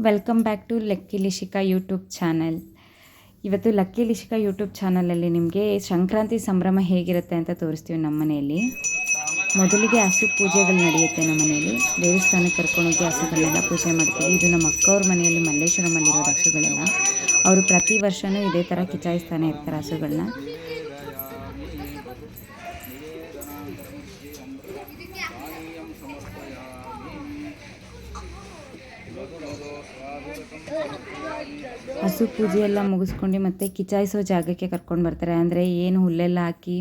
Welcome back to Lucky Lishika YouTube channel. ಇವತ್ತು Lucky Lishika YouTube ಚಾನಲಲ್ಲಿ ನಿಮಗೆ ಸಂಕ್ರಾಂತಿ ಸಂಭ್ರಮ ಹೇಗಿರುತ್ತೆ ಅಂತ ತೋರಿಸ್ತೀವಿ. ನಮ್ಮ ಮನೆಯಲ್ಲಿ ಮೊದಲಿಗೆ ಹಸು ಪೂಜೆಗಳು ನಡೆಯುತ್ತೆ. ನಮ್ಮ ಮನೆಯಲ್ಲಿ ದೇವಸ್ಥಾನಕ್ಕೆ ಕರ್ಕೊಂಡೋಗಿ ಹಸುಗಳನ್ನೆಲ್ಲ ಪೂಜೆ ಮಾಡ್ತೀವಿ. ಇದು ನಮ್ಮ ಅಕ್ಕವ್ರ ಮನೆಯಲ್ಲಿ ಮಲ್ಲೇಶ್ವರಮಲ್ಲಿರೋದು ಹಸುಗಳೆಲ್ಲ. ಅವರು ಪ್ರತಿ ವರ್ಷವೂ ಇದೇ ಥರ ಕಿಚಾಯಿಸ್ತಾನೆ ಇರ್ತಾರೆ ಹಸುಗಳನ್ನ. ಹಸು ಪೂಜೆ ಎಲ್ಲ ಮುಗಿಸ್ಕೊಂಡು ಮತ್ತು ಕಿಚಾಯಿಸೋ ಜಾಗಕ್ಕೆ ಕರ್ಕೊಂಡು ಬರ್ತಾರೆ. ಅಂದರೆ ಏನು ಹುಲ್ಲೆಲ್ಲ ಹಾಕಿ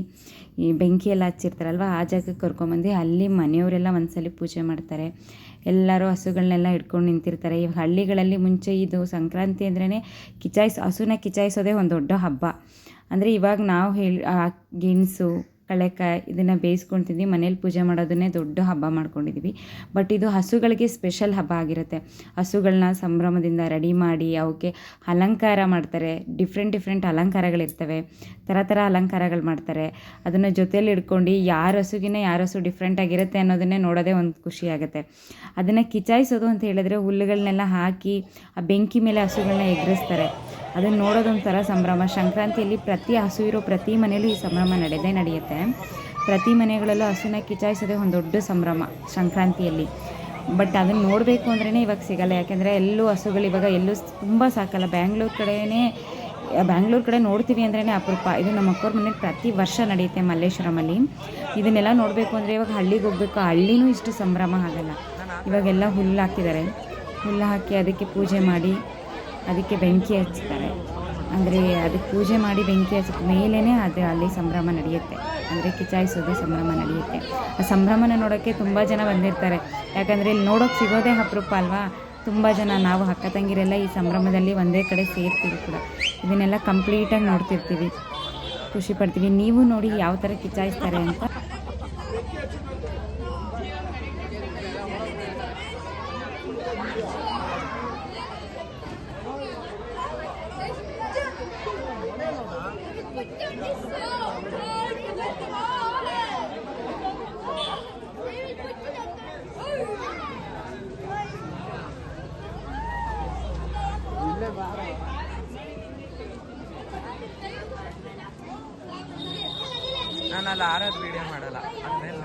ಈ ಬೆಂಕಿ ಎಲ್ಲ ಹಚ್ಚಿರ್ತಾರಲ್ವ, ಆ ಜಾಗಕ್ಕೆ ಕರ್ಕೊಂಬಂದು ಅಲ್ಲಿ ಮನೆಯವರೆಲ್ಲ ಒಂದ್ಸಲ ಪೂಜೆ ಮಾಡ್ತಾರೆ. ಎಲ್ಲರೂ ಹಸುಗಳನ್ನೆಲ್ಲ ಹಿಡ್ಕೊಂಡು ನಿಂತಿರ್ತಾರೆ. ಈ ಹಳ್ಳಿಗಳಲ್ಲಿ ಮುಂಚೆ ಇದು ಸಂಕ್ರಾಂತಿ ಅಂದ್ರೇ ಹಸುನ ಕಿಚಾಯಿಸೋದೇ ಒಂದು ದೊಡ್ಡ ಹಬ್ಬ. ಅಂದರೆ ಇವಾಗ ನಾವು ಗೆಣಸು ಕಳೆಕಾಯಿ ಇದನ್ನು ಬೇಯಿಸ್ಕೊಳ್ತಿದ್ವಿ, ಮನೇಲಿ ಪೂಜೆ ಮಾಡೋದನ್ನೇ ದೊಡ್ಡ ಹಬ್ಬ ಮಾಡ್ಕೊಂಡಿದ್ವಿ. ಬಟ್ ಇದು ಹಸುಗಳಿಗೆ ಸ್ಪೆಷಲ್ ಹಬ್ಬ ಆಗಿರುತ್ತೆ. ಹಸುಗಳನ್ನ ಸಂಭ್ರಮದಿಂದ ರೆಡಿ ಮಾಡಿ ಅವಕ್ಕೆ ಅಲಂಕಾರ ಮಾಡ್ತಾರೆ. ಡಿಫ್ರೆಂಟ್ ಅಲಂಕಾರಗಳಿರ್ತವೆ, ಥರ ಅಲಂಕಾರಗಳು ಮಾಡ್ತಾರೆ. ಅದನ್ನು ಜೊತೆಯಲ್ಲಿ ಹಿಡ್ಕೊಂಡು ಯಾರ ಹಸು ಡಿಫ್ರೆಂಟಾಗಿರುತ್ತೆ ಅನ್ನೋದನ್ನೇ ನೋಡೋದೇ ಒಂದು ಖುಷಿ ಆಗುತ್ತೆ. ಅದನ್ನು ಕಿಚಾಯಿಸೋದು ಅಂತ ಹೇಳಿದ್ರೆ ಹುಲ್ಲುಗಳನ್ನೆಲ್ಲ ಹಾಕಿ ಆ ಬೆಂಕಿ ಮೇಲೆ ಹಸುಗಳನ್ನ ಎಗರಿಸ್ತಾರೆ. ಅದನ್ನು ನೋಡೋದೊಂಥರ ಸಂಭ್ರಮ. ಸಂಕ್ರಾಂತಿಯಲ್ಲಿ ಪ್ರತಿ ಮನೆಯಲ್ಲೂ ಈ ಸಂಭ್ರಮ ನಡೆಯುತ್ತೆ. ಪ್ರತಿ ಮನೆಗಳಲ್ಲೂ ಹಸುನ ಕಿಚಾಯಿಸೋದೇ ಒಂದು ದೊಡ್ಡ ಸಂಭ್ರಮ ಸಂಕ್ರಾಂತಿಯಲ್ಲಿ. ಬಟ್ ಅದನ್ನು ನೋಡಬೇಕು ಅಂದ್ರೇ ಇವಾಗ ಸಿಗಲ್ಲ. ಯಾಕೆಂದರೆ ಹಸುಗಳು ಇವಾಗ ತುಂಬ ಸಾಕಲ್ಲ. ಬ್ಯಾಂಗ್ಳೂರು ಕಡೆ ನೋಡ್ತೀವಿ ಅಂದ್ರೇ ಅಪರೂಪ. ಇದು ನಮ್ಮ ಅಕ್ಕವ್ರ ಮನೇಲಿ ಪ್ರತಿ ವರ್ಷ ನಡೆಯುತ್ತೆ ಮಲ್ಲೇಶ್ವರಮಲ್ಲಿ. ಇದನ್ನೆಲ್ಲ ನೋಡಬೇಕು ಅಂದರೆ ಇವಾಗ ಹಳ್ಳಿಗೆ ಹೋಗ್ಬೇಕು. ಹಳ್ಳಿನೂ ಇಷ್ಟು ಸಂಭ್ರಮ ಆಗಲ್ಲ. ಇವಾಗೆಲ್ಲ ಹುಲ್ಲು ಹಾಕಿ ಅದಕ್ಕೆ ಪೂಜೆ ಮಾಡಿ ಅದಕ್ಕೆ ಬೆಂಕಿ ಹಚ್ತಾರೆ. ಅಂದರೆ ಅದಕ್ಕೆ ಪೂಜೆ ಮಾಡಿ ಬೆಂಕಿ ಹಚ್ಚಿದ ಮೇಲೇ ಅಲ್ಲಿ ಸಂಭ್ರಮ ನಡೆಯುತ್ತೆ. ಅಂದರೆ ಕಿಚಾಯಿಸೋದು ಸಂಭ್ರಮ ನಡೆಯುತ್ತೆ. ಆ ಸಂಭ್ರಮನ ನೋಡೋಕ್ಕೆ ತುಂಬ ಜನ ಬಂದಿರ್ತಾರೆ. ಯಾಕಂದರೆ ಇಲ್ಲಿ ನೋಡೋಕ್ಕೆ ಸಿಗೋದೇ ಅಪರೂಪ ಅಲ್ವಾ. ತುಂಬ ಜನ ನಾವು ಅಕ್ಕ ತಂಗಿರೆಲ್ಲ ಈ ಸಂಭ್ರಮದಲ್ಲಿ ಒಂದೇ ಕಡೆ ಸೇರ್ತೀವಿ ಕೂಡ. ಇದನ್ನೆಲ್ಲ ಕಂಪ್ಲೀಟಾಗಿ ನೋಡ್ತಿರ್ತೀವಿ, ಖುಷಿ ಪಡ್ತೀವಿ. ನೀವು ನೋಡಿ ಯಾವ ಥರ ಕಿಚಾಯಿಸ್ತಾರೆ ಅಂತ. ನಾನು ಅಲ್ಲಿ ಆರೋದು ವಿಡಿಯೋ ಮಾಡಲ್ಲ. ಆಮೇಲೆ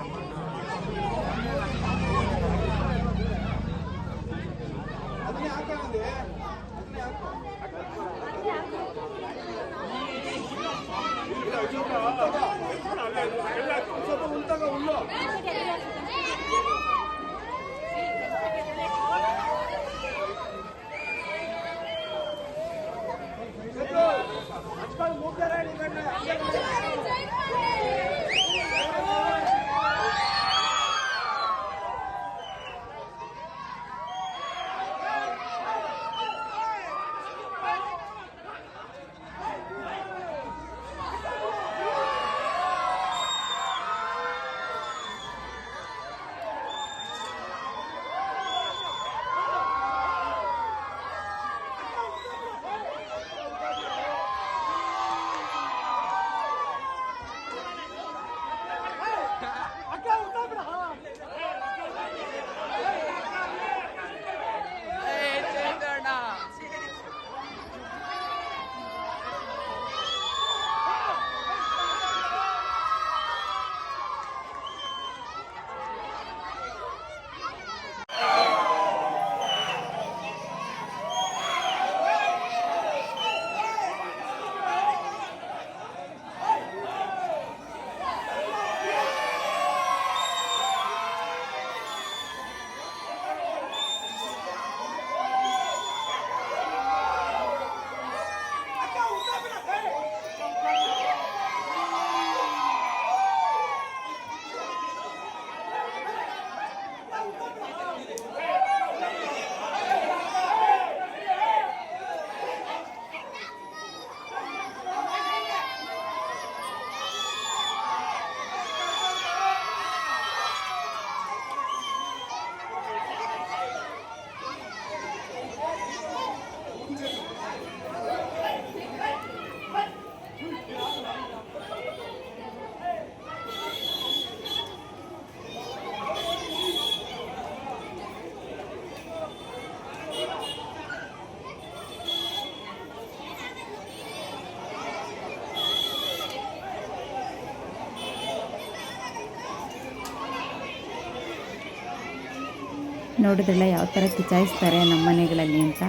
ನೋಡಿದ್ರಲ್ಲ ಯಾವ ಥರ ಕಿಚಾಯಿಸ್ತಾರೆ ನಮ್ಮ ಮನೆಗಳಲ್ಲಿ ಅಂತ.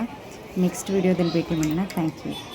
ನೆಕ್ಸ್ಟ್ ವೀಡಿಯೋದಲ್ಲಿ ಭೇಟಿ ಮಾಡೋಣ. Thank you.